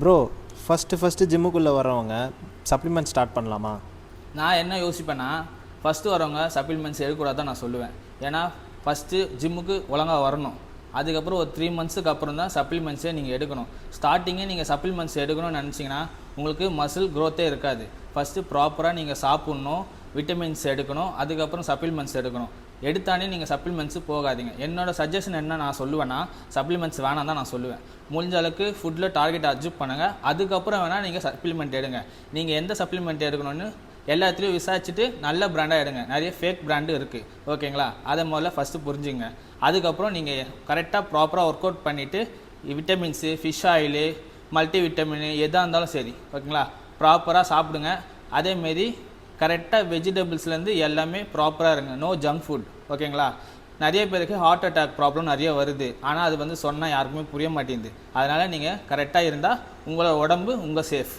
Bro first ஜிம்முக்குள்ளே வரவங்க supplement start பண்ணலாமா? நான் என்ன யோசிப்பேன்னா, ஃபஸ்ட்டு வரவங்க சப்ளிமெண்ட்ஸ் எடுக்கக்கூடாது தான் நான் சொல்லுவேன். ஏன்னா ஃபஸ்ட்டு ஜிம்முக்கு ஒழுங்காக வரணும். அதுக்கப்புறம் ஒரு 3 மந்த்ஸுக்கு அப்புறம் தான் சப்ளிமெண்ட்ஸே நீங்கள் எடுக்கணும். ஸ்டார்டிங்கே நீங்கள் சப்ளிமெண்ட்ஸ் எடுக்கணும்னு நினச்சிங்கன்னா உங்களுக்கு மசில் க்ரோத்தே இருக்காது. ஃபஸ்ட்டு ப்ராப்பராக நீங்கள் சாப்பிட்ணும், விட்டமின்ஸ் எடுக்கணும், அதுக்கப்புறம் சப்ளிமெண்ட்ஸ் எடுக்கணும். எடுத்தானே நீங்கள் சப்ளிமெண்ட்ஸு போகாதீங்க. என்னோடய சஜஷன் என்ன நான் சொல்லுவேன்னா, சப்ளிமெண்ட்ஸ் வேணாம் தான் நான் சொல்லுவேன். முடிஞ்ச அளவுக்கு ஃபுட்டில் டார்கெட் அச்சீவ் பண்ணுங்கள். அதுக்கப்புறம் வேணால் நீங்கள் சப்ளிமெண்ட் எடுங்க. நீங்கள் எந்த சப்ளிமெண்ட் எடுக்கணும்னு எல்லாத்துலேயும் விசாரிச்சுட்டு நல்ல பிராண்டாக எடுங்க. நிறைய ஃபேக் பிராண்டு இருக்குது, ஓகேங்களா? அதை முதல்ல ஃபஸ்ட்டு புரிஞ்சுங்க. அதுக்கப்புறம் நீங்கள் கரெக்டாக ப்ராப்பராக ஒர்க் அவுட் பண்ணிவிட்டு vitamins, fish oil, multi vitamin எதாக இருந்தாலும் சரி, ஓகேங்களா, ப்ராப்பராக சாப்பிடுங்க. அதேமாரி கரெக்டாக வெஜிடபிள்ஸ்லேருந்து எல்லாமே ப்ராப்பராக இருங்க. நோ ஜங்க் ஃபுட், ஓகேங்களா? நிறைய பேருக்கு ஹார்ட் அட்டாக் ப்ராப்ளம் நிறைய வருது. ஆனால் அது சொன்னால் யாருக்குமே புரிய மாட்டேங்குது. அதனால் நீங்கள் கரெக்டாக இருந்தால் உங்களோட உடம்பு உங்கள் சேஃப்.